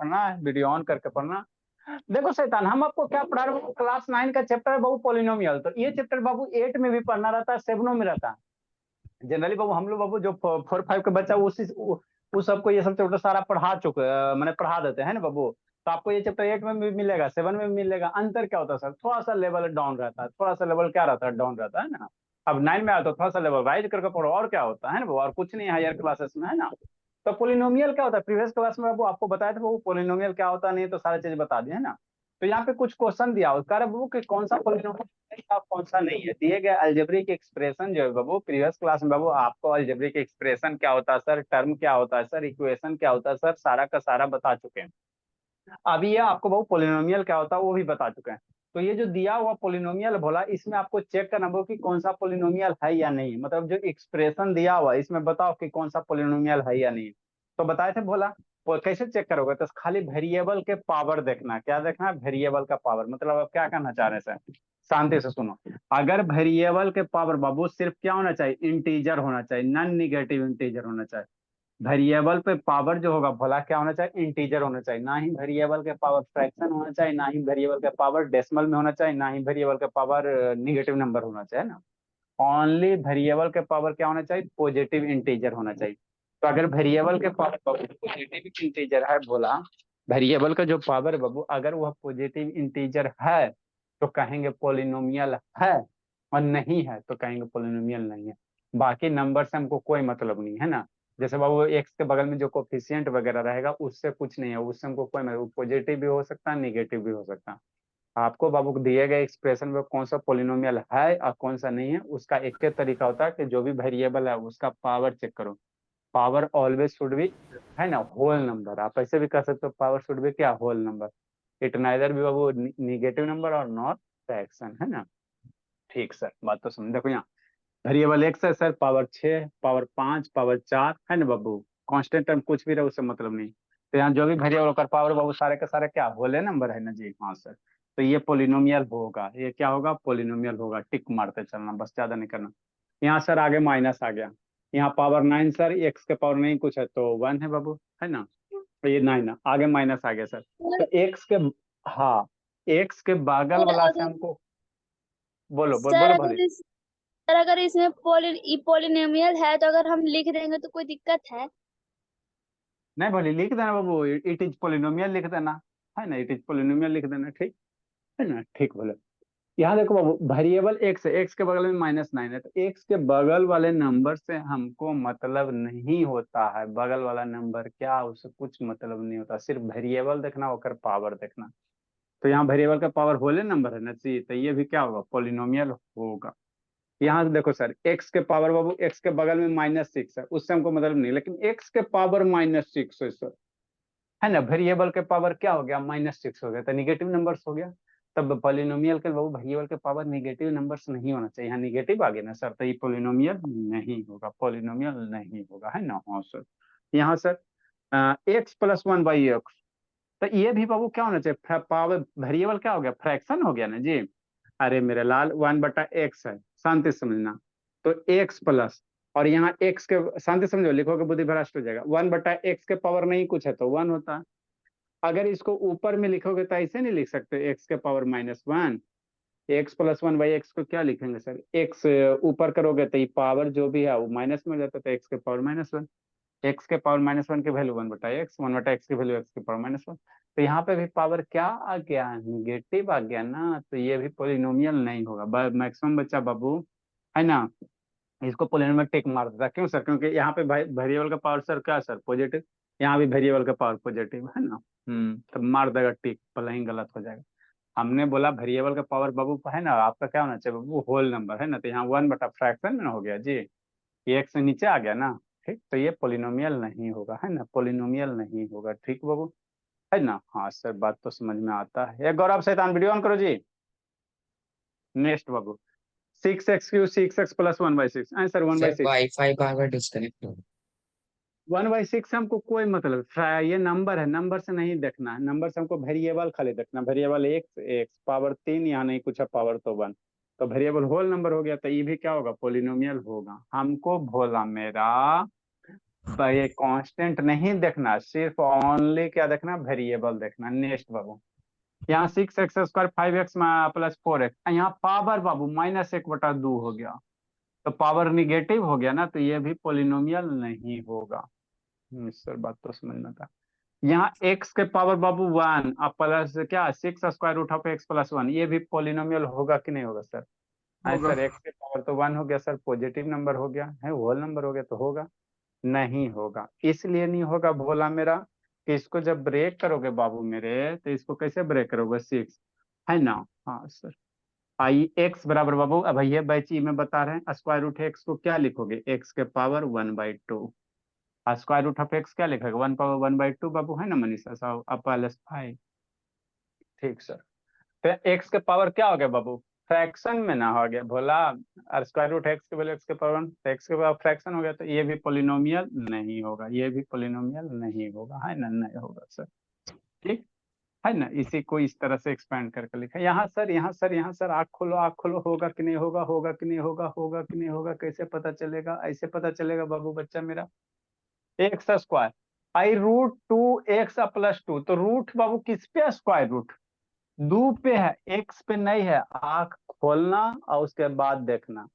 पढ़ना है, video on करके पढ़ना। देखो शैतान, हम आपको क्या पढ़ा रहे हैं, क्लास 9 का चैप्टर है बाबू पोलिनोमियल। तो ये चैप्टर बाबू 8 में भी पढ़ना रहता है, 7 में रहता है जनरली बाबू। हम लोग बाबू जो 4 5 का बच्चा उस सबको ये सब चैप्टर सारा पढ़ा चुके, मैंने पढ़ा देते हैं ना बाबू। तो आपको ये चैप्टर 8 में भी मिलेगा, 7 में भी मिलेगा। अंतर क्या होता है सर, थोड़ा सा लेवल डाउन रहता है, थोड़ा सा लेवल क्या रहता है, डाउन रहता है ना। अब 9 में आया तो थोड़ा सा लेवल राइज करके पढ़ो, और क्या होता है ना बाबू, और कुछ नहीं हायर क्लासेस में, है ना। तो पोलिनोमियल क्या होता है, प्रीवियस क्लास में बाबू आपको बताया था बाबू पोलिनोमियल क्या होता है, नहीं तो सारी चीज बता दिए है ना। तो यहाँ पे कुछ क्वेश्चन दिया उसका बाबू कि कौन सा पोलिनोमियल है और कौन सा नहीं है। दिए गए अलजेब्रिक एक्सप्रेशन जो है बाबू, प्रीवियस क्लास में बाबू आपको अलजेब्रिक एक्सप्रेशन क्या होता है सर, टर्म क्या होता है सर, इक्वेशन क्या होता है सर, सारा का सारा बता चुके हैं। अभी ये आपको बाबू पोलिनोमियल क्या होता है वो भी बता चुके हैं। तो ये जो दिया हुआ पोलिनोमियल बोला, इसमें आपको चेक करना होगा कि कौन सा पोलिनोमियल है या नहीं। मतलब जो एक्सप्रेशन दिया हुआ इसमें बताओ कि कौन सा पोलिनोमियल है या नहीं। तो बताए थे बोला, कैसे चेक करोगे, तो खाली वेरिएबल के पावर देखना। क्या देखना है, वेरिएबल का पावर। मतलब आप क्या कहना चाह रहे हैं सर, शांति से सुनो। अगर वेरिएबल के पावर बाबू सिर्फ क्या होना चाहिए, इंटीजर होना चाहिए, नॉन निगेटिव इंटीजर होना चाहिए। वेरिएबल पे पावर जो होगा भला क्या होना चाहिए, इंटीजर होना चाहिए। ना ही वेरिएबल के पावर फ्रैक्शन होना चाहिए, ना ही वेरिएबल के पावर डेसिमल में होना चाहिए, ना ही वेरिएबल के पावर निगेटिव नंबर होना चाहिए ना। ओनली वेरिएबल के पावर क्या होना चाहिए, पॉजिटिव इंटीजर होना चाहिए। तो अगर वेरिएबल के पावर पॉजिटिव इंटीजर है बोला, वेरिएबल का जो पावर है बाबू अगर वह पॉजिटिव इंटीजर है तो कहेंगे पोलिनोमियल है, और नहीं है तो कहेंगे पोलिनोमियल नहीं है। बाकी नंबर से हमको कोई मतलब नहीं है ना। जैसे बाबू एक्स के बगल में जो कोफिशियंट वगैरह रहेगा उससे कुछ नहीं है, उससे हमको कोई मतलब, पॉजिटिव भी हो सकता है निगेटिव भी हो सकता है। आपको बाबू को दिए गए एक्सप्रेशन में कौन सा पोलिनोमियल है और कौन सा नहीं है, उसका एक के तरीका होता है कि जो भी वेरिएबल है उसका पावर चेक करो। पावर ऑलवेज शुड बी, है ना, होल नंबर। आप ऐसे भी कर सकते हो, पावर शुड बी क्या, होल नंबर। इट नाइदर भी बाबू निगेटिव नंबर और नॉट फ्रैक्शन, है ना। ठीक सर, बात तो समझ। देखो यहाँ वेरिएबल एक्स है सर, पावर 6, पावर 5, पावर 4, है ना बाबू। कांस्टेंट टर्म कुछ भी रहे उससे मतलब नहीं। तो यहाँ जो भी वेरिएबल का पावर बाबू सारे का सारे क्या, होले नंबर है ना जी। हाँ सर, तो ये पोलिनोमियल होगा, ये क्या होगा, पोलिनोमियल होगा। टिक मारते चलना बस, ज्यादा नहीं करना। यहाँ सर आगे माइनस आ गया। यहाँ पावर 9 सर, एक्स के पावर नहीं कुछ है तो 1 है बाबू, है ना। तो ये 9 आगे माइनस आ गया सर। तो एक्स के, हाँ, एक्स के बगल सर वाला से अगर हमको, बोलो सर बोलो अगर भले। इस सर अगर इसमें पोलिनोमियल है तो अगर हम लिख देंगे तो कोई दिक्कत है? नहीं भले लिख देना बाबू, इट इज पोलिनोमियल लिख देना, है ना, इट इज पोलिनोमियल लिख देना, ठीक है ना। ठीक बोले। यहाँ देखो बाबू, वेरिएबल एक्स है, एक्स के बगल में -9 है, तो एक्स के बगल वाले नंबर से हमको मतलब नहीं होता है। बगल वाला नंबर क्या, उससे कुछ मतलब नहीं होता, सिर्फ वेरिएबल देखना होकर पावर देखना। तो यहाँ वेरिएबल का पावर होले नंबर है ना जी, तो ये भी क्या होगा, पोलिनोमियल होगा। यहाँ से देखो सर, एक्स के पावर बाबू, एक्स के बगल में -6 है, उससे हमको मतलब नहीं, लेकिन एक्स के पावर -6 है सर, है ना। वेरिएबल के पावर क्या हो गया, -6 हो गया, तो निगेटिव नंबर्स हो गया। तब पॉलिनोमियल के बाबू वेरिएबल के पावर निगेटिव नंबर्स नहीं होना चाहिए। यहाँ निगेटिव आ गया ना सर, तो ये पॉलिनोमियल नहीं होगा, पॉलिनोमियल नहीं होगा, है ना। हाँ सर। यहाँ सर x + 1/x, तो ये भी बाबू क्या होना चाहिए, पावर वेरिएबल क्या हो गया, फ्रैक्शन हो गया ना जी। अरे मेरे लाल, 1/x है, शांति से समझना। तो एक्स प्लस, और यहाँ एक्स के, शांति समझो, लिखोगे बुद्धि भ्रष्ट हो जाएगा। 1/x के पावर नहीं कुछ है तो 1 होता है। अगर इसको ऊपर में लिखोगे तो ऐसे नहीं लिख सकते, एक्स के पावर -1। x + 1/x को क्या लिखेंगे सर, एक्स ऊपर करोगे तो ये पावर जो भी है वो माइनस में हो जाता है, तो एक्स के पावर -1। एक्स के पावर -1 की वैल्यू 1/x, 1/x की वैल्यू एक्स के पावर -1। तो यहाँ पे भी पावर क्या आ गया, निगेटिव आ गया ना, तो ये भी पोलिनोमियल नहीं होगा। मैक्सिमम बच्चा बाबू, है ना, इसको पोलिनोमियल टिक मार देता। क्यों सर, क्योंकि यहाँ पे वेरिएबल का पावर सर क्या सर, पॉजिटिव। यहाँ भी वेरिएबल का पावर पॉजिटिव है ना। तो मार देगा टिक, भले ही गलत हो जाएगा। हमने बोला वेरिएबल का पावर बाबू है ना, आपका क्या होना चाहिए बाबू, होल नंबर, है ना। तो यहाँ 1/फ्रैक्शन में हो गया जी, ये एक से नीचे आ गया ना। ठीक, तो ये पोलिनोमियल नहीं होगा, है ना, पोलिनोमियल नहीं होगा। ठीक बाबू, है ना। हाँ सर, बात तो समझ में आता है। ये गौरव शैतान वीडियो ऑन करो जी। नेक्स्ट बाबू, 6x³ 6x + 1/6, answer one by sir six WiFi बार बार डिस्कनेक्ट हो। 1/6 हमको कोई मतलब, ये नंबर है, नंबर से नहीं देखना है, नंबर से हमको वेरिएबल खाली देखना। वेरिएबल एक्स, एक्स पावर 3, यहाँ नहीं कुछ है, पावर तो 1। तो वेरिएबल होल नंबर हो गया, तो ये भी क्या होगा, पोलिनोमियल होगा। हमको भोला मेरा ये कांस्टेंट नहीं देखना, सिर्फ ओनली क्या देखना, वेरिएबल देखना। नेक्स्ट बाबू, यहाँ 6x² 5x प्लस 4x, यहाँ पावर बाबू -1/2 हो गया, तो पावर निगेटिव हो गया ना, तो ये भी पोलिनोमियल नहीं होगा। सर बात तो समझना था। यहाँ x के पावर बाबू 1 अब प्लस क्या 6√(x+1), ये भी पोलिनोमियल होगा कि नहीं होगा सर? हाँ होगा। सर, x के पावर तो 1 हो गया सर, पॉजिटिव नंबर हो गया है, होल नंबर हो गया, तो होगा नहीं होगा। इसलिए नहीं होगा भोला मेरा, कि इसको जब ब्रेक करोगे बाबू मेरे, तो इसको कैसे ब्रेक करोगे, 6 है ना। हाँ सर, आई x बराबर बाबू, अब ये बैची में बता रहे हैं, स्क्वायर रूट x को क्या लिखोगे, x के power 1/2। Square root of x क्या लिखोगे, 1/1/2 बाबू, है ना मनीषा साहब, अब प्लस 5। ठीक सर, तो x के पावर क्या हो गया बाबू, फ्रैक्शन में ना हो गया भोला, और स्क्वायर रूट x के वैल्यू x के पावर 1, तो x के पावर फ्रैक्शन हो गया, तो ये भी पोलिनोमियल नहीं होगा, ये भी पोलिनोमियल नहीं होगा, है ना, नहीं होगा सर। ठीक है ना, इसी को इस तरह से एक्सपेंड करके लिखा। यहाँ सर, यहाँ सर, यहाँ सर, आँख खोलो, आँख खोलो, होगा कि नहीं होगा, होगा कि नहीं होगा, होगा कि नहीं होगा, कैसे पता चलेगा, ऐसे पता चलेगा बाबू बच्चा मेरा। x², I√2x+2, तो रूट बाबू किस पे, स्क्वायर रूट 2 पे है, x पे नहीं है। आंख खोलना और उसके बाद देखना,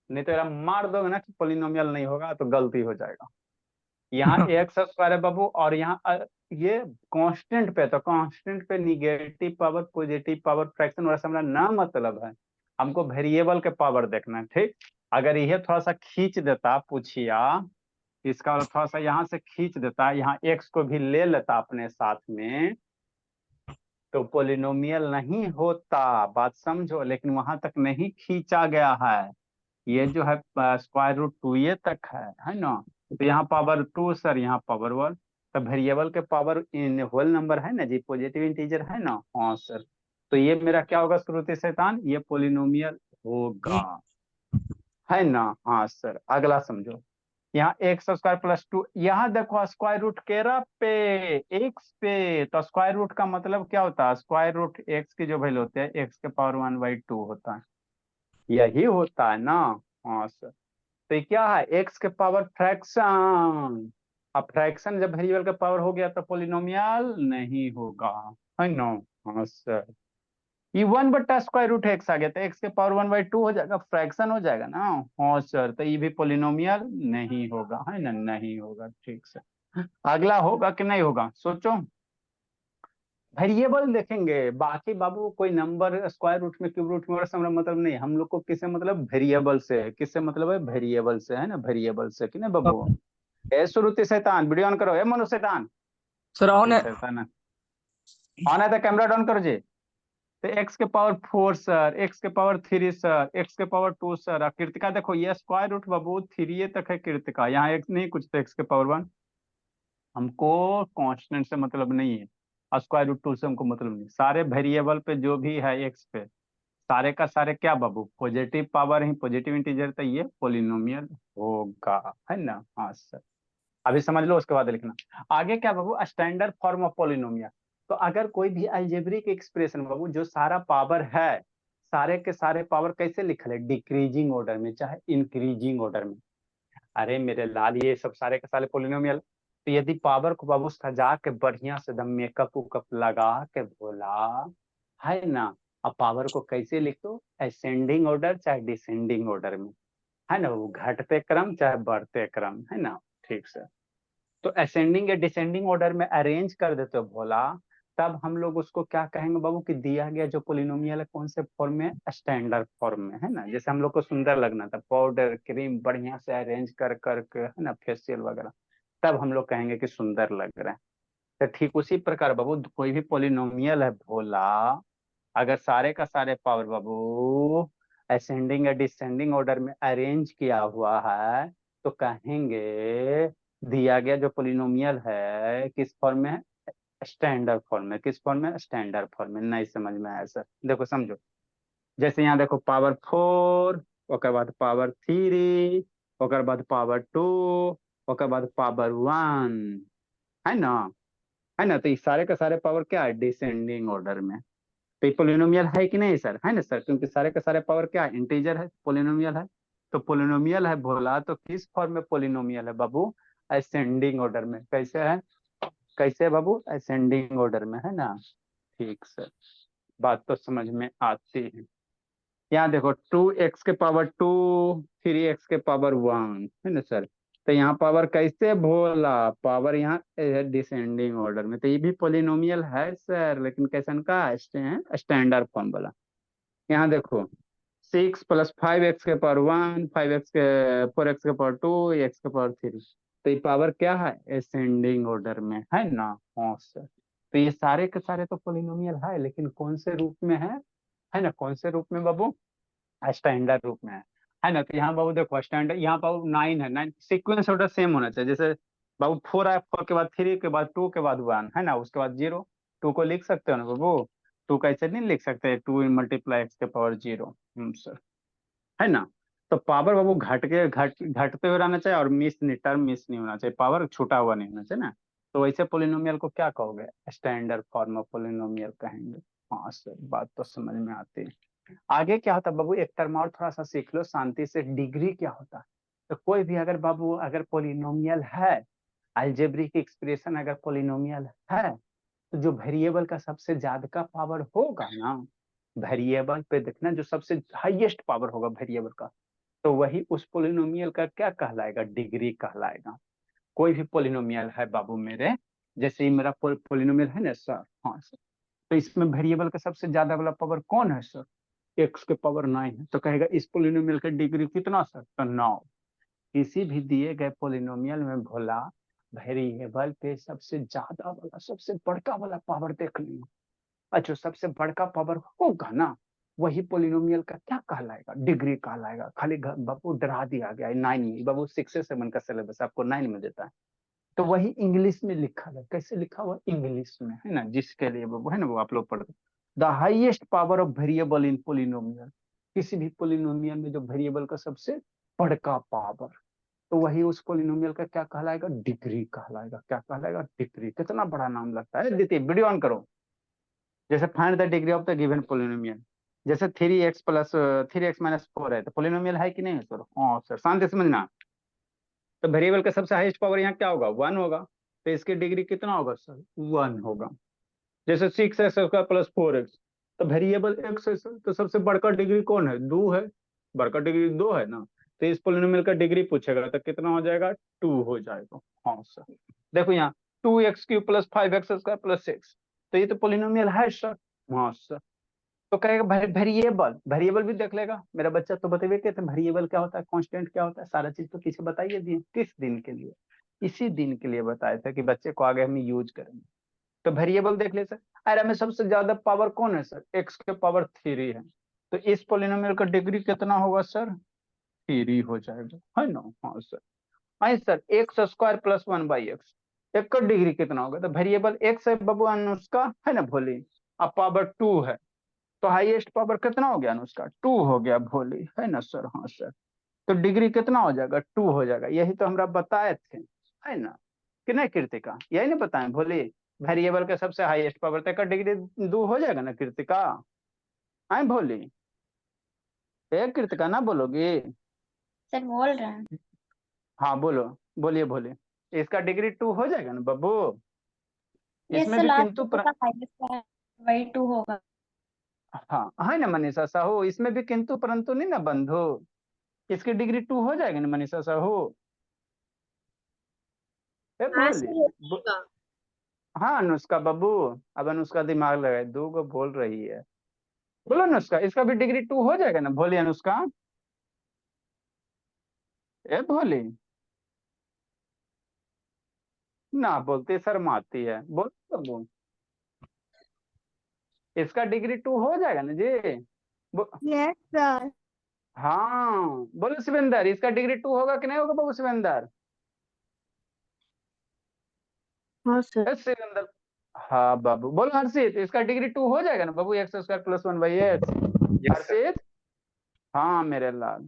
नहीं तो यार मार दोगे ना कि पोलिनोमियल नहीं होगा, तो गलती हो जाएगा। यहाँ x² है बाबू, और यहाँ ये कांस्टेंट पे, तो कांस्टेंट पे negative power, positive power, fraction वैसा हमारा ना मतलब है, हमको वेरिएबल के पावर देखना है। ठीक, अगर ये थोड़ा सा खींच देता पूछिया, इसका और थोड़ा सा यहाँ से खींच देता, यहाँ x को भी ले लेता अपने साथ में, तो पोलिनोमियल नहीं होता, बात समझो। लेकिन वहां तक नहीं खींचा गया है, ये जो है √2 ये तक है ना। तो यहाँ पावर 2 सर, यहाँ पावर 1, तो वेरिएबल के पावर इन होल नंबर है ना जी, पॉजिटिव इंटीजर है ना। हाँ सर, तो ये मेरा क्या होगा श्रुति शैतान, ये पोलिनोमियल होगा, है ना। हाँ सर, अगला समझो, यहाँ x² + 2, यहाँ देखो स्क्वायर रूट केरा पे, एक्स पे, तो स्क्वायर रूट का मतलब क्या होता है, स्क्वायर रूट x की जो वैल्यू होती है, x के पावर 1/2 होता है, यही होता है ना। हाँ सर, तो ये क्या है, x के पावर फ्रैक्शन। अब फ्रैक्शन जब वेरिएबल का पावर हो गया तो पोलिनोमियल नहीं होगा, है ना। हाँ सर, ये 1/√x आ गया, तो x के पावर 1/2 हो जाएगा, फ्रैक्शन हो जाएगा ना। हाँ सर, तो ये भी पोलिनोमियल नहीं होगा, है ना, नहीं होगा। ठीक सर, अगला होगा कि नहीं होगा, सोचो। वेरिएबल देखेंगे, बाकी बाबू कोई नंबर स्क्वायर रूट में, क्यूब रूट में, और हमारा मतलब नहीं, हम लोग को किससे मतलब, वेरिएबल से। किससे मतलब है, वेरिएबल से, है ना, वेरिएबल से कि नहीं बाबू। ए श्रुति शैतान, वीडियो ऑन करो, ए मनु शैतान, सर ऑन ये है। शैतान ऑन है तो कैमरा डाउन करो जी। तो एक्स के पावर 4 सर, एक्स के पावर 3 सर, एक्स के पावर 2 सर, और कृतिका देखो ये स्क्वायर रूट बाबू 3 तक है कृतिका, यहाँ एक्स नहीं कुछ, तो एक्स के पावर 1। हमको कांस्टेंट से मतलब नहीं है, और स्क्वायर रूट 2 से हमको मतलब नहीं, सारे वेरिएबल पे जो भी है एक्स पे, सारे का सारे क्या बाबू, पॉजिटिव पावर ही, पॉजिटिव इंटीजर, तो ये पोलिनोमियल होगा, है ना। हाँ सर, अभी समझ लो, उसके बाद लिखना आगे क्या बाबू, स्टैंडर्ड फॉर्म ऑफ पोलिनोमियल। तो अगर कोई भी अलजेब्रिक एक्सप्रेशन बाबू, जो सारा पावर है, सारे के सारे पावर कैसे लिखल है, डिक्रीजिंग ऑर्डर में चाहे इंक्रीजिंग ऑर्डर में। अरे मेरे लाल, ये सब सारे के सारे पोलिनोमियल, तो यदि पावर को बाबू सजा के बढ़िया से दम मेकअप उकअप लगा के बोला, है ना, अब पावर को कैसे लिख दो, असेंडिंग ऑर्डर चाहे डिसेंडिंग ऑर्डर में, है ना, वो घटते क्रम चाहे बढ़ते क्रम, है ना। ठीक से, तो असेंडिंग या डिसेंडिंग ऑर्डर में अरेंज कर देते हो भोला, तब हम लोग उसको क्या कहेंगे बाबू, कि दिया गया जो पोलिनोमियल है कौन से फॉर्म में, स्टैंडर्ड फॉर्म में, है ना। जैसे हम लोग को सुंदर लगना था, पाउडर क्रीम बढ़िया से अरेंज कर करके, है ना, फेशियल वगैरह, तब हम लोग कहेंगे कि सुंदर लग रहा है। तो ठीक उसी प्रकार बाबू, कोई भी पोलिनोमियल है भोला, अगर सारे का सारे पावर बाबू असेंडिंग या डिसेंडिंग ऑर्डर में अरेंज किया हुआ है, तो कहेंगे दिया गया जो पोलिनोमियल है किस फॉर्म में है, स्टैंडर्ड फॉर्म में। किस फॉर्म में, स्टैंडर्ड फॉर्म में। नहीं समझ में आया सर, देखो समझो, जैसे यहाँ देखो पावर 4, ओकर बाद पावर 3, ओकर बाद पावर 2, ओकर बाद पावर 1, है ना, है ना। तो ये सारे का सारे पावर क्या है, डिसेंडिंग ऑर्डर में। तो ये पोलिनोमियल है कि नहीं सर, है ना सर, क्योंकि सारे का सारे पावर क्या है, इंटीजर है, पोलिनोमियल है। तो पोलिनोमियल है बोला, तो किस फॉर्म में पोलिनोमियल है बाबू, असेंडिंग ऑर्डर में। कैसे है, कैसे है बाबू, असेंडिंग ऑर्डर में, है ना। ठीक सर, बात तो समझ में आती है। यहाँ देखो 2x⁻², 3x⁻1 है ना सर। तो यहाँ पावर कैसे भोला, पावर यहाँ डिसेंडिंग ऑर्डर में। तो ये भी पोलिनोमियल है सर, लेकिन कैसन का, स्टैंडर्ड फॉर्म वाला। यहाँ देखो 6 + 5x⁻1, 4x⁻2, x⁻3। तो ये पावर क्या है, असेंडिंग ऑर्डर में, है ना। हाँ सर, तो ये सारे के सारे तो पोलिनोमियल है, लेकिन कौन से रूप में है ना, कौन से रूप में बाबू, स्टैंडर्ड रूप में है ना। तो यहाँ बाबू देखो स्टैंडर्ड, यहाँ बाबू 9 है, 9 सीक्वेंस ऑर्डर सेम होना चाहिए। जैसे बाबू 4 आया, 4 के बाद 3 के बाद 2 के बाद 1, है ना, उसके बाद 0। 2 को लिख सकते हो ना बाबू, 2 का ऐसे नहीं लिख सकते, 2 × x⁻0 सर, है ना। तो पावर बाबू घटते हुए रहना चाहिए, और टर्म मिस नहीं होना चाहिए, पावर छूटा हुआ नहीं होना चाहिए ना। तो वैसे पोलिनोमियल को क्या कहोगे, स्टैंडर्ड फॉर्म ऑफ पोलिनोमियल कहेंगे। हाँ सर, बात तो समझ में आती है। आगे क्या होता है बाबू, एक टर्म और थोड़ा सा सीख लो शांति से, डिग्री क्या होता है। तो कोई भी अगर बाबू अगर पोलिनोमियल है, अलजेब्रिक एक्सप्रेशन अगर पोलिनोमियल है, तो जो वेरिएबल का सबसे ज्यादा का पावर होगा ना, वेरिएबल पे देखना जो सबसे हाईएस्ट पावर होगा वेरिएबल का, तो वही उस पोलिनोमियल का क्या कहलाएगा, डिग्री कहलाएगा। कोई भी पोलिनोमियल है बाबू मेरे, जैसे ही मेरा पोलिनोमियल है ना सर, हाँ सर, तो इसमें वेरिएबल का सबसे ज्यादा वाला पावर कौन है सर, x⁻9 है। तो कहेगा इस पोलिनोमियल का डिग्री कितना सर, तो 9। किसी भी दिए गए पोलिनोमियल में भोला वेरिएबल पे सबसे ज्यादा वाला, सबसे बड़का वाला पावर देख लेना। अच्छा, सबसे बड़का पावर होगा ना, वही पोलिनोमियल का क्या कहलाएगा, डिग्री कहलाएगा। खाली बाबू डरा दिया गया है 9 में, बाबू 6 से 7 का सिलेबस आपको 9 में देता है। तो वही इंग्लिश में लिखा है, कैसे लिखा हुआ, इंग्लिश में, है ना, जिसके लिए बाबू है ना, वो आप लोग पढ़ते, the highest power of variable in polynomial. किसी भी पोलिनोमियल में जो वेरिएबल का सबसे बड़का पावर, तो वही उस पोलिनोमियल का क्या कहलाएगा, डिग्री कहलाएगा। क्या कहलाएगा, डिग्री। कितना बड़ा नाम लगता है। दीदी वीडियो ऑन करो। जैसे find the degree of the given polynomial, जैसे 3x + 3x - 4 है, तो पोलिनोमियल है कि नहीं है सर, हाँ सर, शांति से समझना। तो वेरिएबल का सबसे हाईएस्ट पावर यहाँ क्या होगा, 1 होगा। तो इसकी डिग्री कितना होगा सर, 1 होगा। जैसे 6x² + 4x, तो वेरिएबल x है सर, तो सबसे बड़का डिग्री कौन है, 2 है। बड़का डिग्री 2 है ना। तो इस पोलिनोमियल का डिग्री पूछेगा तो कितना हो जाएगा, 2 हो जाएगा। हाँ सर, देखो यहाँ 2x³ + 5x² + 6, तो ये तो पोलिनोमियल है सर। हाँ सर, तो कहेगा वेरिएबल, वेरिएबल भी देख लेगा मेरा बच्चा। तो बताइए कहते वेरिएबल क्या होता है, कांस्टेंट क्या होता है, सारा चीज तो किसे बताइए दिए, किस दिन के लिए, इसी दिन के लिए बताया था कि बच्चे को आगे हम यूज करेंगे। तो वेरिएबल देख ले सर। अरे में सबसे ज्यादा पावर कौन है सर, x⁻3 है। तो इस पोलिनोमियल का डिग्री कितना होगा सर, 3 हो जाएगा, है ना। हाँ सर, हाँ सर, x² + 1/x, एक का डिग्री कितना होगा। तो वेरिएबल x है बाबू अनुष्का, है ना भोली, अब पावर 2 है, तो हाईएस्ट पावर कितना हो गया अनुष्का, 2 हो गया भोली, है ना सर। हाँ सर, तो डिग्री कितना हो जाएगा, 2 हो जाएगा। यही तो हमरा बताए थे, है ना, कि नहीं कृतिका, यही नहीं बताए भोली। वेरिएबल का सबसे हाईएस्ट पावर तक का डिग्री 2 हो जाएगा ना कृतिका, आई भोली। एक कृतिका ना बोलोगी, सर बोल रहे हैं। हाँ बोलो, बोलिए बोलिए। इसका डिग्री 2 हो जाएगा ना बाबू। ये इसमें सर भी लास्ट किंतु का हाईएस्ट है, वही 2 होगा। हाँ है ना मनीषा साहू, इसमें भी किंतु परंतु नहीं ना बंधु। इसकी डिग्री 2 हो जाएगी ना मनीषा साहू, ए हाँ भोली। सर होगा। हाँ अनुष्का बाबू, अब अनुष्का दिमाग लगाए, 2 को बोल रही है। बोलो अनुष्का, इसका भी डिग्री 2 हो जाएगा ना, बोली अनुष्का, ए भोली। ना बोलती शर्माती है, बोल बाबू। इसका डिग्री 2 हो जाएगा ना जी। Yes sir. हाँ बोलो शिवेंदर, इसका डिग्री 2 होगा कि नहीं होगा बाबू शिवेंदर, हाँ सर। ए शिवेंदर। हाँ बाबू बोलो हर्षित, इसका डिग्री 2 हो जाएगा ना बाबू, x² + 1/x। Yes sir. हर्षित, हाँ मेरे लाल।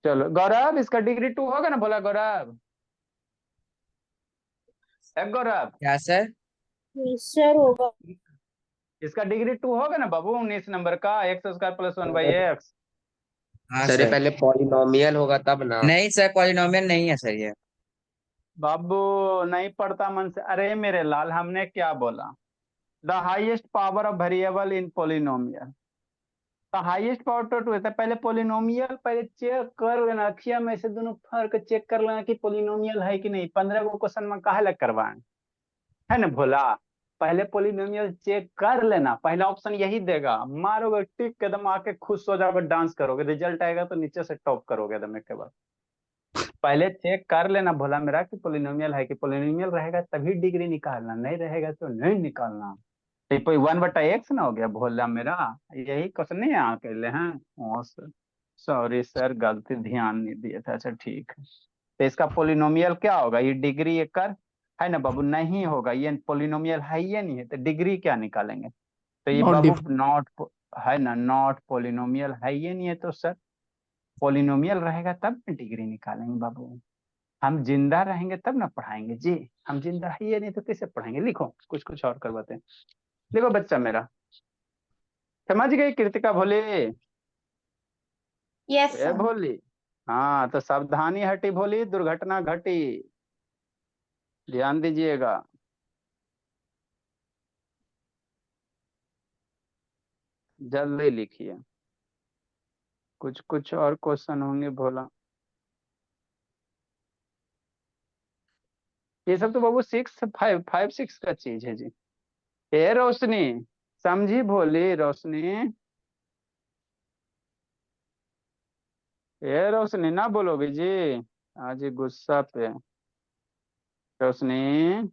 चलो गौरव, इसका डिग्री 2 होगा ना, बोला गौरव, ए गौरव, क्या सर? यस सर होगा। इसका डिग्री 2 होगा ना बाबू, 19 नंबर का, x² + 1/x। हाँ सर ये सर। पहले पॉलिनोमियल होगा तब ना। नहीं सर, पॉलिनोमियल नहीं है सर ये। बाबू नहीं पढ़ता मन से। अरे मेरे लाल, हमने क्या बोला? The highest power of variable in polynomial. The highest power तो टू है। पहले पोलिनोमियल पहले चेक कर लेना, अखिया में से दोनों फर्क चेक कर लेना कि पोलिनोमियल है कि नहीं। 15 को क्वेश्चन में काहे लग करवाएं, है ना भोला? पहले पोलिनोमियल चेक कर लेना, पहला ऑप्शन यही देगा। मारोगे टिक के एकदम, आके खुश हो जाओगे, डांस करोगे, रिजल्ट आएगा तो नीचे से टॉप करोगे एकदम एक के बाद। पहले चेक कर लेना भोला मेरा कि पोलिनोमियल है कि। पोलिनोमियल रहेगा तभी डिग्री निकालना, नहीं रहेगा तो नहीं निकालना। तो 1/x ना हो गया भोला मेरा। यही क्वेश्चन नहीं आके ले हैं। ओ सर, सॉरी सर, गलती, ध्यान नहीं दिए थे। अच्छा ठीक है, तो इसका पोलिनोमियल क्या होगा? ये डिग्री एक कर, है ना बाबू? नहीं होगा, ये पोलिनोमियल है, ये नहीं है, तो डिग्री क्या निकालेंगे? तो ये नॉट बाबू डिफ नॉट, है ना, नॉट पोलिनोमियल है, ये नहीं है तो सर पोलिनोमियल रहेगा तब ना डिग्री निकालेंगे बाबू। हम जिंदा रहेंगे तब ना पढ़ाएंगे जी। हम जिंदा है ये नहीं तो कैसे पढ़ाएंगे? लिखो, कुछ कुछ और करवाते हैं। देखो बच्चा मेरा, समझ गई कृतिका भोली? यस ए सर। भोली, हाँ तो सावधानी हटी भोली, दुर्घटना घटी, ध्यान दीजिएगा। जल्दी लिखिए, कुछ कुछ और क्वेश्चन होंगे भोला। ये सब तो बाबू 6 5 5 6 का चीज है जी। ए रोशनी, समझी भोली रोशनी? ए रोशनी ना बोलोगे जी, आज ये गुस्सा पे। रोशनी,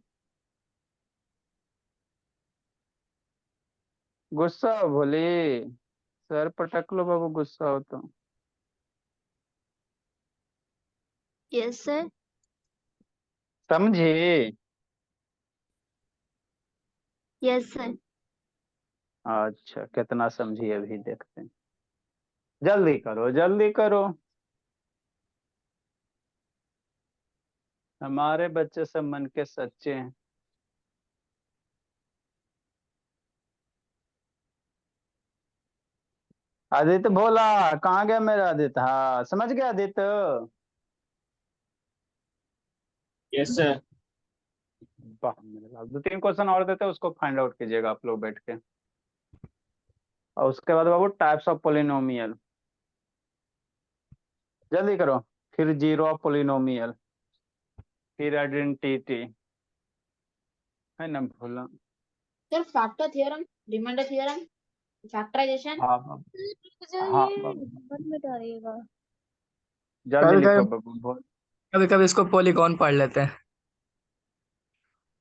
गुस्सा हो भोली? सर पटक लो बाबू, गुस्सा हो तो। Yes sir. समझी? Yes sir. अच्छा, कितना समझी अभी देखते हैं। जल्दी करो, जल्दी करो, हमारे बच्चे सब मन के सच्चे हैं। आदित्य भोला, कहाँ गया मेरा आदित्य? हाँ समझ गया आदित्य। Yes sir. वाह मेरे लाल, 2 3 क्वेश्चन और देते हैं, उसको फाइंड आउट कीजिएगा आप लोग बैठ के। और उसके बाद बाबू टाइप्स ऑफ पोलिनोमियल, जल्दी करो। फिर जीरो ऑफ पोलिनोमियल, फिर आइडेंटिटी, है ना Bhola? Sir factor theorem, remainder theorem, factorisation. हाँ बाबू, हाँ ये बाबू, नंबर में डालिएगा। जल्दी कभी लिखो कभी बाबू बोल। कभी कभी इसको पॉलीगॉन पढ़ लेते हैं।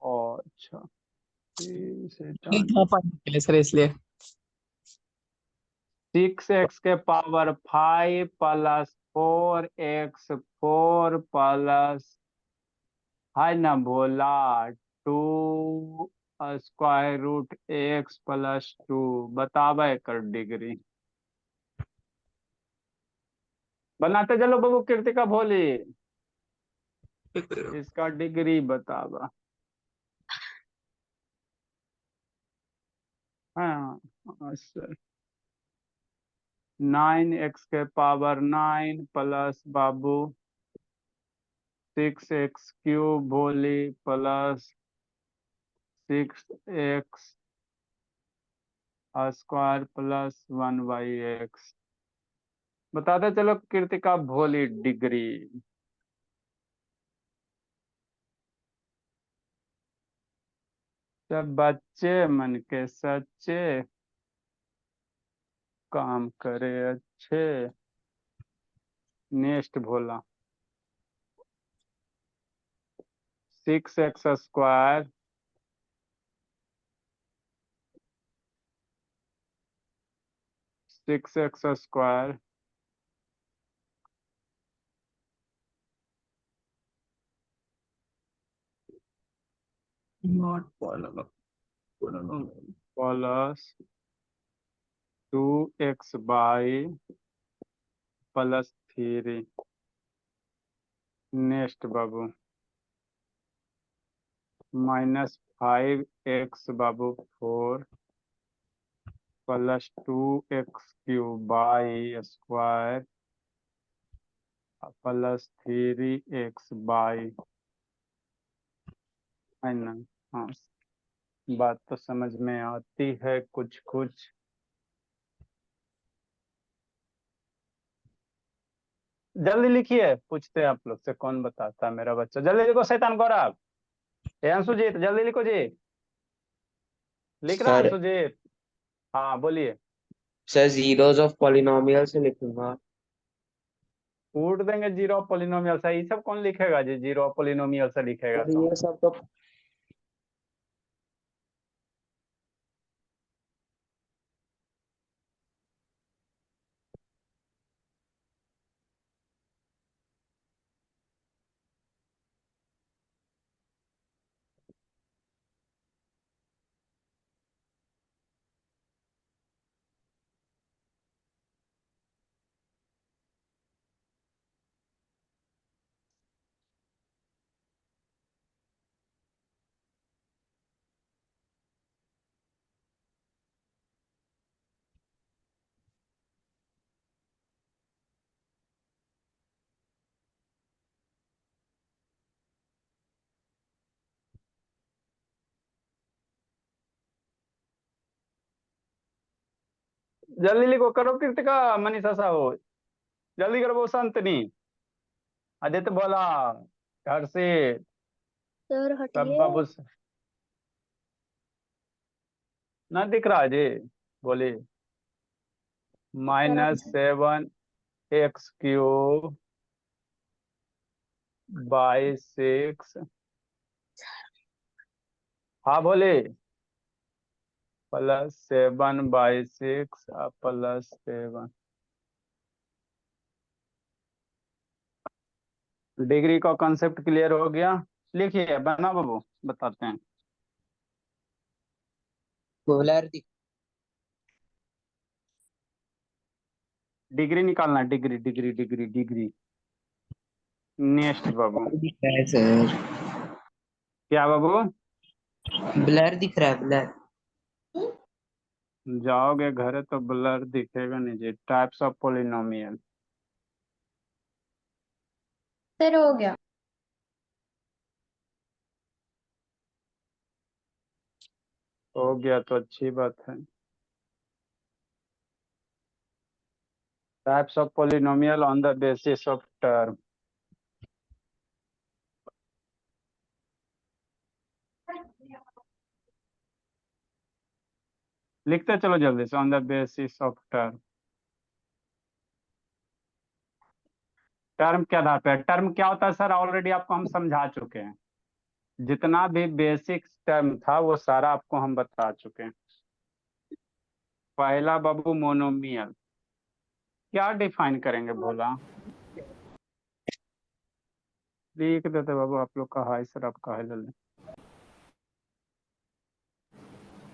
ओ अच्छा, से ये था पढ़ने के लिए सर, इसलिए। 6x के पावर 5 प्लस 4x 4 प्लस, है ना भोला, 2 स्क्वायर रूट x+2, बतावे कर डिग्री। बनाते चलो बाबू कृतिका भोली, इसका डिग्री बतावा। हाँ सर, 9x के पावर 9 प्लस बाबू 6x³ भोली plus 6x square plus 1/x। बताते चलो कृतिका भोली डिग्री। सब बच्चे मन के सच्चे, काम करे अच्छे। Next Bhola, 6x² 6x² not polygon. Plus 2x/+3। Next Babu, -5x Babu 4 plus 2x³ square plus 3x/। है ना। हाँ, बात तो समझ में आती है कुछ कुछ। जल्दी लिखिए, पूछते हैं आप लोग से कौन बताता है मेरा बच्चा। जल्दी लिखो शैतान गौरव। ए अंशुजीत जल्दी लिखो जी। लिख रहा है सर अंशुजीत? हाँ बोलिए। सर जीरोस ऑफ पॉलिनोमियल से लिखूंगा। कूट देंगे जीरो पॉलिनोमियल से, ये सब कौन लिखेगा जी? जीरो पॉलिनोमियल से लिखेगा सर तो ये सब तो जल्दी लिखो, करो कृतिका, मनीषा साहू जल्दी करो। वो संतनी, आदित्य बोला, हर्षित, सर सब हटिए। बाबू ना दिख रहा है जी? बोलिए। सर आप -7x³ बाई 6। हाँ बोले। +7/6 +7। डिग्री का कॉन्सेप्ट क्लियर हो गया? लिखिए बना बाबू, बताते हैं। पोलर डिग्री निकालना है, degree degree degree degree. Next बाबू। दिख रहा है सर। क्या बाबू? ब्लर दिख रहा है ब्लर। जाओगे घर तो ब्लर दिखेगा नहीं जी। Types of polynomial. सर हो गया। हो गया तो अच्छी बात है। Types of polynomial on the basis of term. लिखते चलो जल्दी से, on the basis of term. Term के आधार पर। टर्म क्या होता है सर? ऑलरेडी आपको हम समझा चुके हैं। जितना भी बेसिक टर्म था वो सारा आपको हम बता चुके हैं। पहला बाबू मोनोमियल। क्या डिफाइन करेंगे भोला? लिख देते बाबू आप लोग का। हाय सर आपका है ले।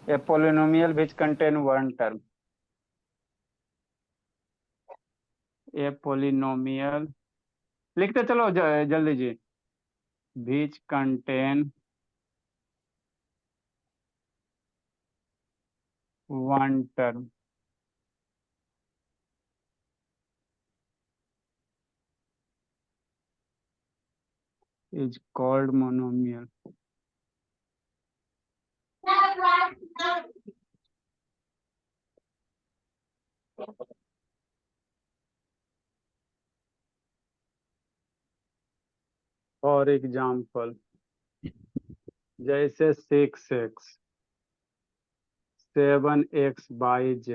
A polynomial which contain one term. A polynomial लिखते चलो जल्दी जी। Which contain one term is called monomial। For example, जैसे 6x 7x/z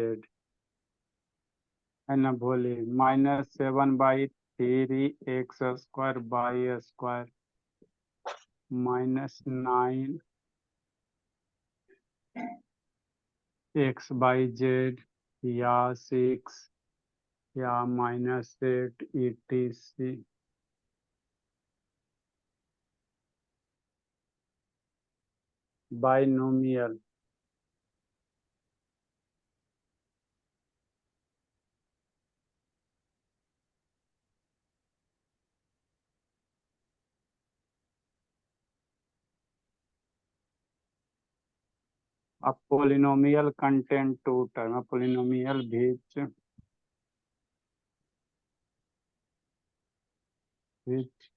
है ना, बोली। -7/3x² -9x/z या 6 या -8 etc। Binomial. A polynomial contain two term। A polynomial which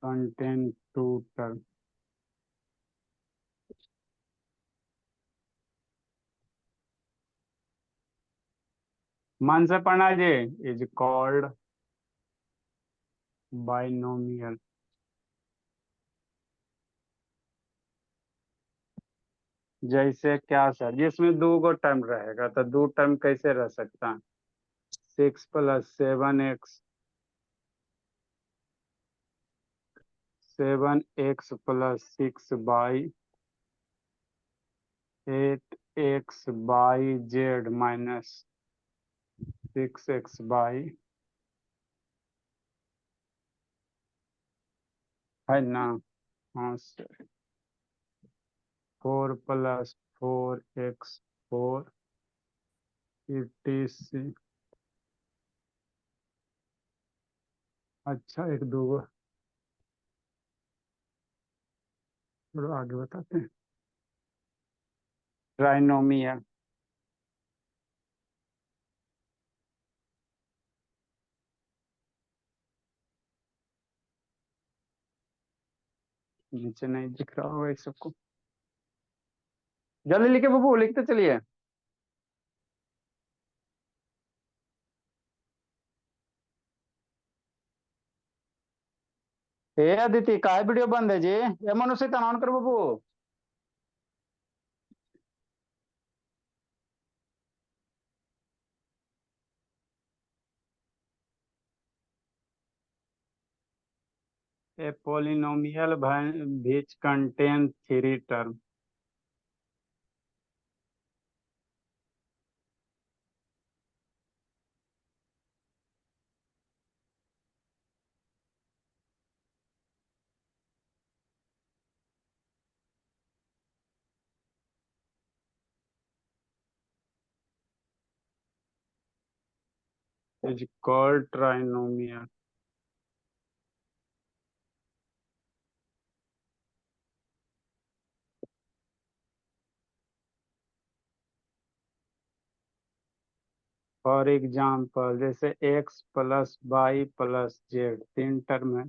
contain two term। मन से पढ़ना जी, इज कॉल्ड बाइनोमियल। जैसे क्या सर, जिसमें दो गो टर्म रहेगा तो दो टर्म कैसे रह सकता है? 6 + 7x, 7x + 6y, 8xy z - 6xy, है ना? हाँ सर। 4 + 4x4, 86। अच्छा, एक दो गो थोड़ा आगे बताते हैं। ट्राइनोमियल। नीचे नहीं दिख रहा होगा इस सबको, जल्दी लिखे बबू, लिखते चलिए। ए अदिति, का वीडियो बंद है जी? ये मनुष्य ऑन कर बबू। A polynomial which contains three terms is called trinomial. For example, जैसे x + y + z तीन टर्म है,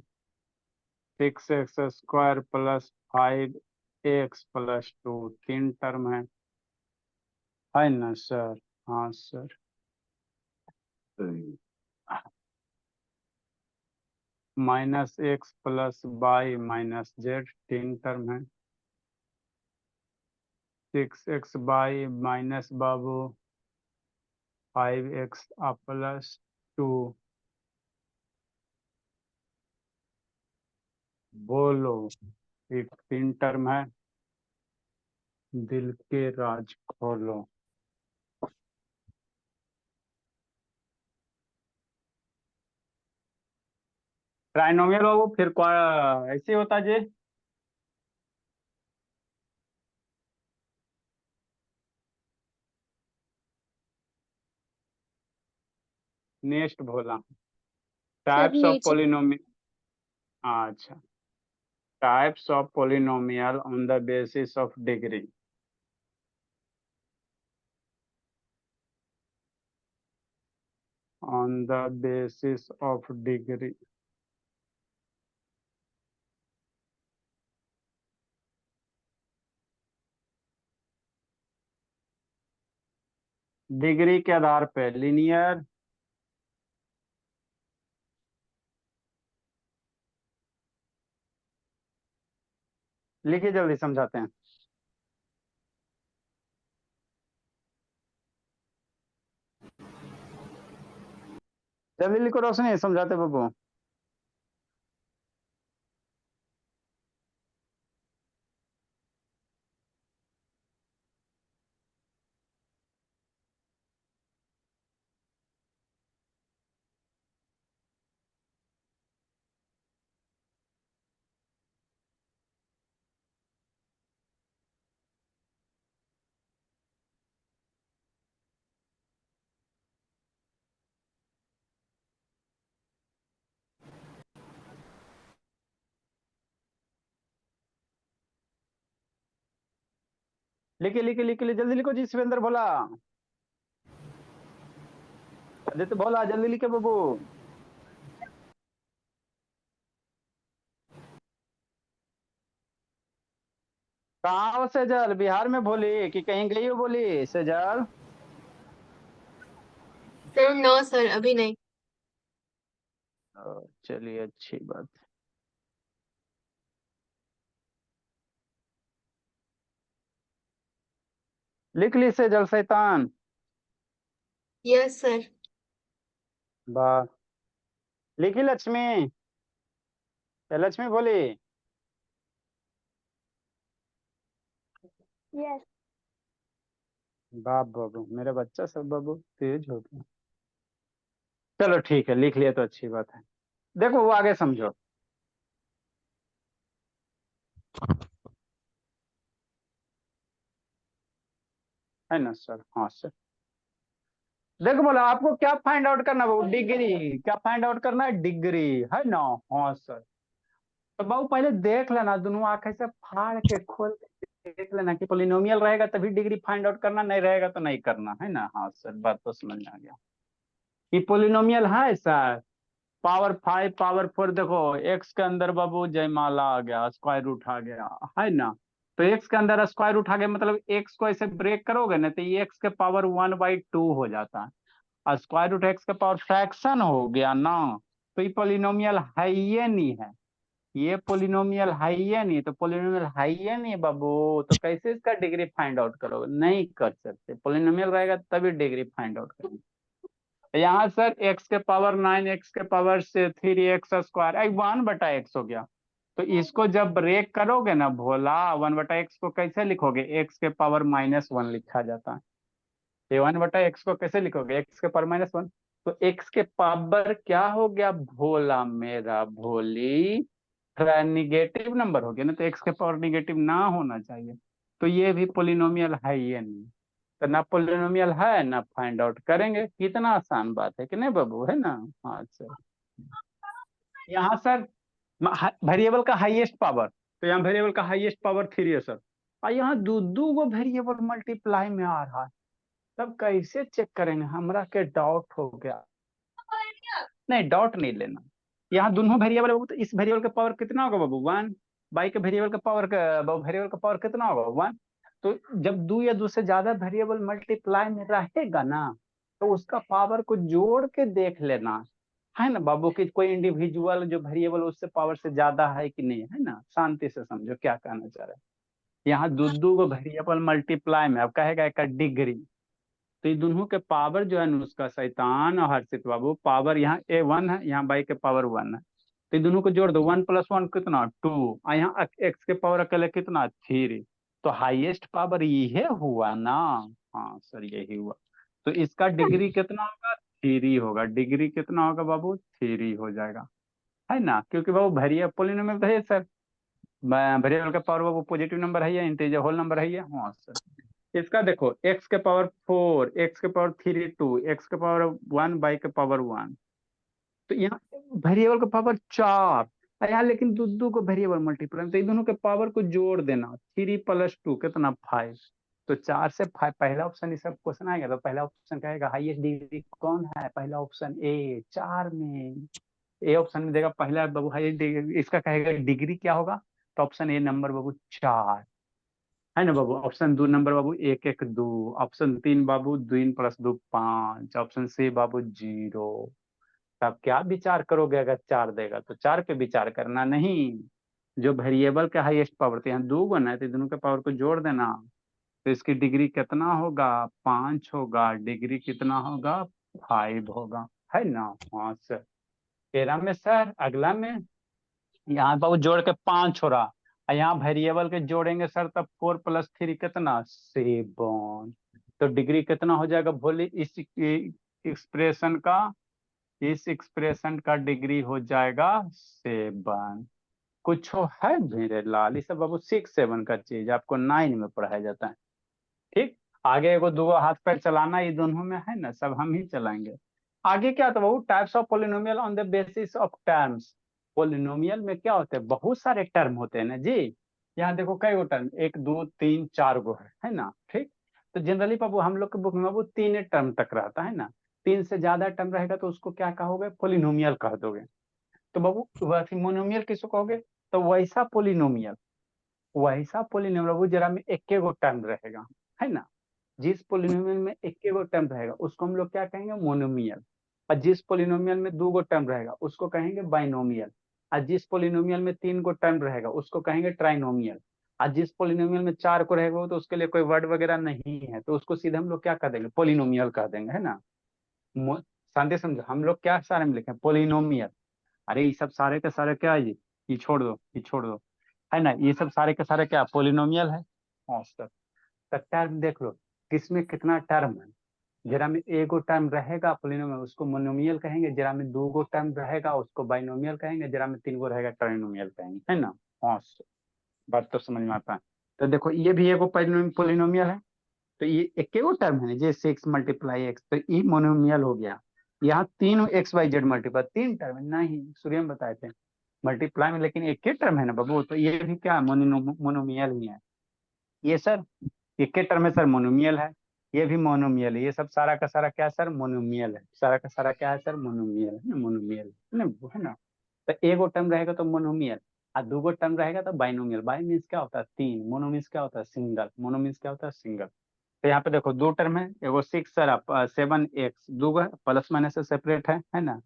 6x² + 5x + 2 तीन टर्म है ना सर? हाँ सर। -x + y - z तीन टर्म है, 6xy - बाबू 5x + 2। बोलो, एक तीन टर्म है, दिल के राज खोलो। ट्राइनोमियल बाबू फिर ऐसे होता जी। Next Bhola, sir types of नीचे पोलिनोमियल। अच्छा, types of polynomial on the basis of degree. On the basis of degree. Degree के आधार पे लीनियर, लिखिए जल्दी समझाते हैं। जल्दी लिखो रोशनी, समझाते बाबू। लिखिए लिखिए लिखिए, जल्दी लिखो जी। शिवेंद्र भोला, आदित्य भोला, जल्दी लिखे बाबू। कहाँ हो सेजल? बिहार में भोली कि कहीं गई हो बोली सेजल? सर नो सर, अभी नहीं। चलिए अच्छी बात है। लिख ली से जल शैतान। Yes sir. वाह। लिखी लक्ष्मी। या लक्ष्मी बोली। यस। बाप बाबू, मेरे बच्चा सब बाबू तेज होते हैं। चलो ठीक है, लिख लिया तो अच्छी बात है। देखो वो आगे समझो। है ना सर? हाँ सर। देखो बोला आपको क्या फाइंड आउट करना है बाबू? डिग्री। क्या फाइंड आउट करना है? डिग्री। है ना? हाँ सर। तो बाबू पहले देख लेना, दोनों आंखें से फाड़ के खोल के देख लेना कि पोलिनोमियल रहेगा तभी डिग्री फाइंड आउट करना, नहीं रहेगा तो नहीं करना। है ना? हाँ सर, बात तो समझ में आ गया। ये पोलिनोमियल है सर। पावर 5 पावर 4, देखो एक्स के अंदर बाबू जयमाला आ गया, स्क्वायर रूट आ गया। है ना? तो एक्स के अंदर स्क्वायर रूट आ गया, मतलब एक्स को ऐसे ब्रेक करोगे ना तो ये एक्स के पावर 1/2 हो जाता है। और स्क्वायर रूट एक्स का पावर फ्रैक्शन हो गया ना। तो ये पोलिनोमियल है ये नहीं है। ये पोलिनोमियल है ये नहीं, तो पोलिनोमियल है ये नहीं बाबू। तो कैसे इसका डिग्री फाइंड आउट करोगे? नहीं कर सकते। पोलिनोमियल रहेगा तभी डिग्री फाइंड आउट करोगे। तो यहाँ सर एक्स के पावर 9 एक्स के पावर से 3x² 1/x हो गया। तो इसको जब ब्रेक करोगे ना भोला, 1/x को कैसे लिखोगे? एक्स के पावर -1 लिखा जाता है। ये 1/x को कैसे लिखोगे? एक्स के पावर -1। तो एक्स के पावर क्या हो गया भोला मेरा भोली? निगेटिव नंबर हो गया ना, तो एक्स के पावर निगेटिव ना होना चाहिए। तो ये भी पोलिनोमियल है ये नहीं। तो ना पोलिनोमियल है ना फाइंड आउट करेंगे। कितना आसान बात है कि नहीं बाबू? है ना? हाँ सर। यहाँ सर वेरिएबल का हाईएस्ट पावर, तो यहाँ वेरिएबल का हाईएस्ट पावर 3 है सर। और यहाँ दो दो गो वेरिएबल मल्टीप्लाई में आ रहा है। तब कैसे चेक करेंगे? हमरा के डाउट हो गया। नहीं डाउट नहीं लेना। यहाँ दोनों वेरिएबल बाबू, तो इस वेरिएबल का पावर कितना होगा बाबू? 1। बाई के वेरिएबल का पावर वेरिएबल का पावर कितना होगा? 1। तो जब दो या दो से ज्यादा वेरिएबल मल्टीप्लाई में रहेगा ना, तो उसका पावर को जोड़ के देख लेना। है ना बाबू? कि कोई इंडिविजुअल जो वेरिएबल उससे पावर से ज्यादा है कि नहीं। है ना? शांति से समझो क्या कहना चाह रहे हैं। यहाँ दो दो गो वेरिएबल मल्टीप्लाई में, अब कहेगा एक डिग्री। तो ये दोनों के पावर जो है ना, उसका शैतान और हर्षित बाबू, पावर यहाँ A1 है, यहाँ बाई के पावर 1 है। तो ये दोनों को जोड़ दो, 1 + 1 कितना? 2। और यहाँ एक्स के पावर अकेले कितना? 3। तो हाईएस्ट पावर ये हुआ ना। हाँ सर यही हुआ। तो इसका डिग्री कितना होगा? 3 होगा। डिग्री कितना होगा बाबू? 3 हो जाएगा। है ना? क्योंकि बाबू वेरिएबल पोलिनोमियल तो है सर। वेरिएबल का पावर बाबू पॉजिटिव नंबर है या इंटीजर होल नंबर है या? हाँ सर। इसका देखो एक्स के पावर 4 एक्स के पावर 3 2 एक्स के पावर 1 बाई के पावर 1। तो यहाँ वेरिएबल का पावर 4। यहाँ लेकिन दो दो को वेरिएबल मल्टीप्लाई, तो इन दोनों के पावर को जोड़ देना। 3 + 2 कितना? 5। तो 4 से 5, पहला ऑप्शन इस सब क्वेश्चन आएगा तो पहला ऑप्शन कहेगा हाईएस्ट डिग्री कौन है? पहला ऑप्शन ए 4 में। ए ऑप्शन में देगा पहला बाबू हाईएस्ट डिग्री, इसका कहेगा डिग्री क्या होगा? तो ऑप्शन ए नंबर बाबू 4। है ना बाबू? ऑप्शन 2 नंबर बाबू 1 1 2। ऑप्शन 3 बाबू 2 + 2 5। ऑप्शन सी बाबू 0। तब क्या विचार करोगे? अगर 4 देगा तो 4 पे विचार करना नहीं। जो वेरिएबल के हाईएस्ट पावर थे, यहाँ दो गुना है तो दोनों के पावर को जोड़ देना। तो इसकी डिग्री कितना होगा? 5 होगा। डिग्री कितना होगा? 5 होगा। है ना? हाँ सर। 13 में सर। अगला में यहाँ बाबू जोड़ के 5 हो रहा। और यहाँ वेरिएबल के जोड़ेंगे सर तब 4 + 3 कितना? 7। तो डिग्री कितना हो जाएगा भोले? इस एक्सप्रेशन का, इस एक्सप्रेशन का डिग्री हो जाएगा 7। कुछ है मेरे लाल? ये सब बाबू 6 7 का चीज आपको 9 में पढ़ाया जाता है। ठीक। आगे एगो दूगो हाथ पैर चलाना ये दोनों में है ना, सब हम ही चलाएंगे। आगे क्या था बाबू? Types of polynomial on the basis of terms. Polynomial में क्या होते हैं? बहुत सारे टर्म होते हैं ना जी। यहाँ देखो कई गो टर्म, 1 2 3 4 गो है ना? ठीक। तो जनरली बाबू हम लोग के बुक में बाबू 3 टर्म तक रहता है ना। 3 से ज्यादा टर्म रहेगा तो उसको क्या कहोगे? पोलिनोमियल कह दोगे। तो बाबू वैसे मोनोमियल किसको कहोगे? तो वैसा पोलिनोमियल, वैसा पोलिनोमियल बाबू जरा में एक गो टर्म रहेगा। है ना? जिस पोलिनोमियल में एक गो टर्म रहेगा उसको हम लोग क्या कहेंगे, मोनोमियल। और जिस पोलिनोमियल में 2 गो टर्म रहेगा उसको कहेंगे बाइनोमियल। और जिस पोलिनोमियल में 3 गो टर्म रहेगा उसको कहेंगे ट्राइनोमियल। और जिस पोलिनोमियल में 4 को रहेगा तो उसके लिए कोई वर्ड वगैरह नहीं है, तो उसको सीधे हम लोग क्या कर देंगे, पोलिनोमियल कर देंगे, है ना। शांति समझो, हम लोग क्या सारे में लिखे, पोलिनोमियल। अरे ये सब सारे के सारे क्या है, ये छोड़ दो, ये छोड़ दो, है ना, ये सब सारे के सारे क्या पोलिनोमियल है। हाँ सर। तो टर्म देख लो किसमें कितना टर्म है। जरा में एगो टर्म रहेगा पोलिनोमियल उसको मोनोमियल कहेंगे, जरा में 2 गो टर्म रहेगा उसको बाइनोमियल कहेंगे, जरा में 3 गो रहेगा ट्राइनोमियल कहेंगे, है ना। हाँ सर, बात तो समझ में आता है। तो देखो ये भी एगो पोलिनोमियल है, तो ये एक गो टर्म है जैसे 6 × x, तो ये मोनोमियल हो गया। यहाँ 3 XYZ मल्टीप्लाई 3 टर्म है, नहीं सूर्य में बताए थे मल्टीप्लाई में, लेकिन एक ही टर्म है ना बाबू, तो ये भी क्या मोनोमियल ही है। ये सर एक ही टर्म है सर, मोनोमियल है। ये भी मोनोमियल है, ये सब सारा का सारा क्या है सर, मोनोमियल है। सारा का सारा क्या है सर, मोनोमियल है ना, मोनोमियल है ना। तो एगो टर्म रहेगा तो मोनोमियल, और 2 गो टर्म रहेगा तो बाइनोमियल। बाई मीन्स क्या होता है 3, मोनो मीन्स क्या होता है सिंगल, मोनो मीन्स क्या होता है सिंगल। तो यहाँ पे देखो 2 टर्म है, एगो 6 सर 7x, 2 गो प्लस माइनस से सेपरेट है ना।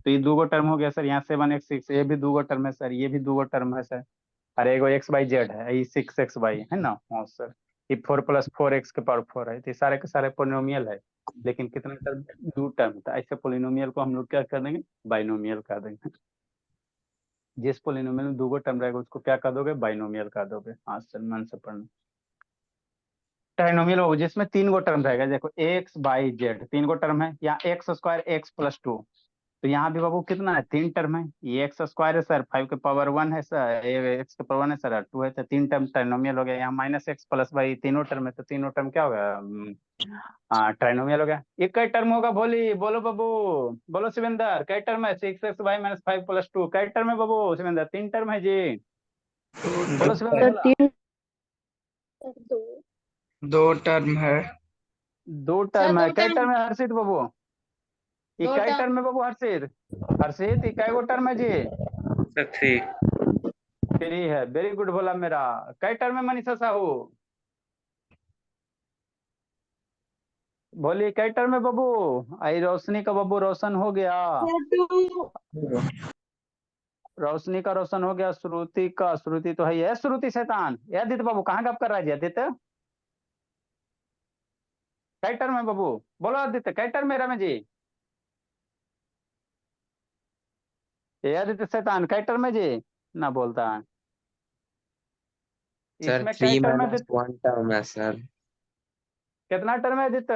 तो ये 2 गो टर्म हो गया सर, यहाँ 7x 6, ये भी 2 गो टर्म है सर, ये भी 2 गो टर्म है सर। अरे एगो XYZ है, ये 6XY है ना। हाँ सर, ये 4 + 4x⁴ है, तो ये सारे के सारे पोलिनोमियल है। लेकिन कितना टर्म, 2 टर्म, तो ऐसे पोलिनोमियल को हम लोग क्या कर देंगे, बाइनोमियल कर देंगे। जिस पोलिनोमियल में 2 गो टर्म रहेगा उसको क्या कर दोगे, बाइनोमियल कर दोगे। हाँ सर, मन से पढ़ना। ट्राइनोमियल हो जिसमें 3 गो टर्म रहेगा, देखो x/z 3 गो टर्म है, यहाँ x² x + 2, तो यहाँ भी बाबू कितना है, 3 टर्म है। ये x² है सर, 5⁻1 है सर, ये x⁻1 है सर, 2 है, तो 3 टर्म ट्राइनोमियल हो गया। यहाँ -x + y तीनों टर्म है, तो तीनों टर्म क्या हो गया, हाँ ट्राइनोमियल हो गया। ये कई टर्म होगा, बोली बोलो बाबू, बोलो शिवेंद्र, कई टर्म है, 6xy - 5 + 2 कई टर्म है बाबू शिवेंद्र, 3 टर्म है जी, बोलो शिवेंद्र। सर 3 2 2 टर्म है। 2 सर टर्म है, 2 कई टर्म टर्म है हर्षित बाबू, ये 2 कई टर्म टर्म है बाबू हर्षित, हर्षित ये कई गो टर्म है जी, सर 3। 3 है, वेरी गुड बोला मेरा। कई टर्म है मनीषा साहू, बोलिए कई टर्म है बाबू। आई रोशनी का बाबू रोशन हो गया, रोशनी का रोशन हो गया, श्रुति का, श्रुति तो है ये श्रुति शैतान, ये आदित्य बाबू कहाँ गप कर रहा है जी आदित्य, कई टर्म है बाबू, बोलो आदित्य कई टर्म है रमेश जी, ये आदित्य शैतान कई टर्म है जी, ना बोलता है। सर इसमें कई 3 टर्म है - 1 टर्म है सर। कितना टर्म है आदित्य,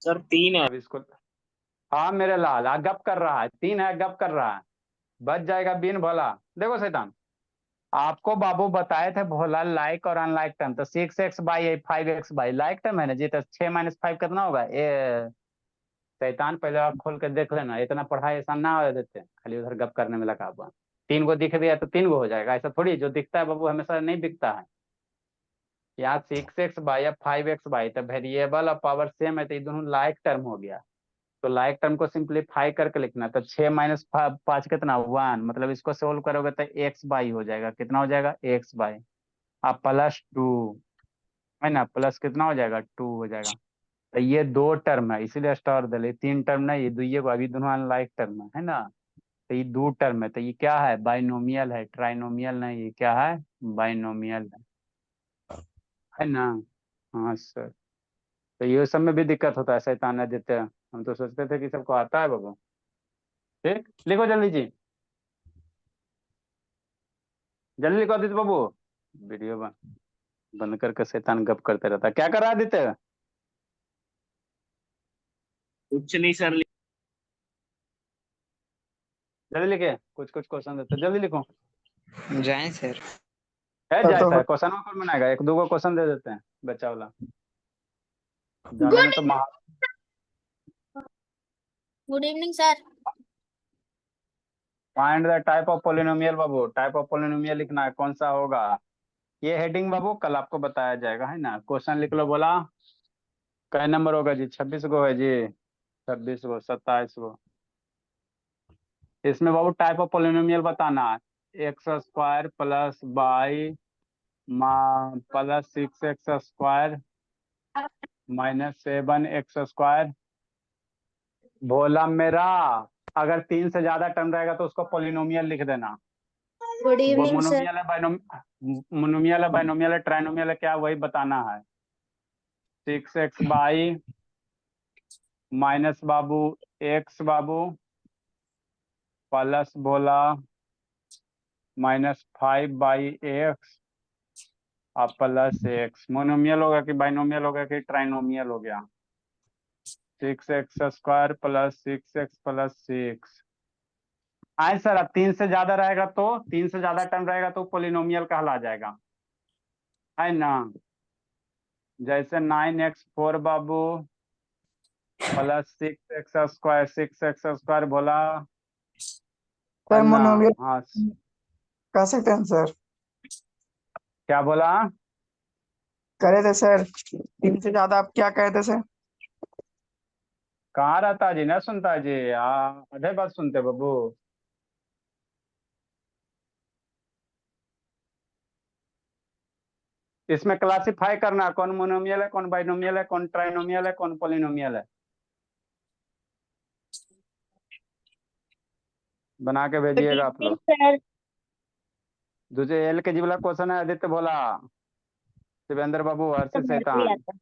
सर 3 है। अब इसको, हाँ मेरे लाल आ गप कर रहा है, 3 है गप कर रहा है, बच जाएगा बिन भोला। देखो शैतान, आपको बाबू बताए थे भोला लाइक और अनलाइक टर्म, तो 6x/5x लाइक टर्म है ना जी, तो 6 - 5 कितना होगा, ये शैतान पहले आप खोल के देख लेना, इतना पढ़ाई ऐसा ना हो देते खाली उधर गप करने में लगा हुआ। 3 गो दिख दिया तो 3 गो हो जाएगा, ऐसा थोड़ी जो दिखता है बाबू हमेशा नहीं दिखता है। यहाँ 6x/, या 5x/, तो वेरिएबल और पावर सेम है, तो ये दोनों लाइक टर्म हो गया। तो लाइक टर्म को सिंप्लीफाई करके लिखना, तो 6 - 5 कितना 1, मतलब इसको सोल्व करोगे तो x/, हो जाएगा, कितना हो जाएगा x/, अब +2 है ना, प्लस कितना हो जाएगा 2 हो जाएगा। तो ये 2 टर्म है, इसीलिए स्टार दिले, 3 टर्म नहीं, ये दुइये को, अभी दोनों अनलाइक टर्म है ना। तो ये 2 टर्म है, तो ये क्या है, बाइनोमियल है, ट्राइनोमियल नहीं, ये क्या है, बाइनोमियल है ना। हाँ सर, तो ये सब में भी दिक्कत होता है, शैतान आदित्य, हम तो सोचते थे कि सबको आता है बाबू। ठीक, लिखो जल्दी जी, जल्दी लिखो आदित्य बाबू, वीडियो बंद करके शैतान गप करते रहता है, क्या कर रहा है आदित्य, कुछ नहीं सर। जल्दी लिखे, कुछ कुछ क्वेश्चन देते जल्दी लिखो, जाएं सर। है जैसा है क्वेश्चन कौन बनाएगा, 1 2 गो क्वेश्चन दे देते हैं बच्चा वाला, जाने में गुड तो good evening sir. Find the type of polynomial Babu, type of polynomial लिखना है, कौन सा होगा, ये हेडिंग बाबू कल आपको बताया जाएगा, है ना। क्वेश्चन लिख लो, बोला कै नंबर होगा जी, 26 गो है जी, 26 गो 27 गो। इसमें बाबू टाइप ऑफ पोलिनोमियल बताना है, x² + y plus 6x square minus 7x square. Bhola मेरा, अगर 3 से ज्यादा टर्म रहेगा तो उसको पॉलिनोमियल लिख देना। गुड वो इवनिंग सर। मोनोमियल है, मोनोमियल है, बाइनोमियल है, ट्राइनोमियल है, क्या वही बताना है। 6x by minus Babu x Babu plus बोला -5/x और प्लस x। मोनोमियल होगा कि बाइनोमियल होगा कि ट्राइनोमियल हो गया। 6x square plus 6x plus 6। आए सर, अब 3 से ज्यादा रहेगा तो 3 से ज्यादा टर्म रहेगा तो पॉलिनोमियल कहला जाएगा, है ना। जैसे 9x4 बाबू प्लस 6x स्क्वायर बोला, सर है ना। मोनोमियल हाँ, कह सकते हैं सर। क्या बोला? कह रहे थे सर 3 से ज्यादा आप क्या कहे थे सर? कहाँ रहता जी, ना सुनता जी, आधे बात सुनते बाबू। इसमें क्लासिफाई करना कौन मोनोमियल है, कौन बाइनोमियल है, कौन ट्राइनोमियल है, कौन पॉलिनोमियल है। बना के गुड भेजिएगा आप इवनिंग लोग। सर। दूसरे LKG वाला क्वेश्चन है, आदित्य भोला, शिवेंद्र बाबू, तो हर्षित मेरे को ही शैतान। आता।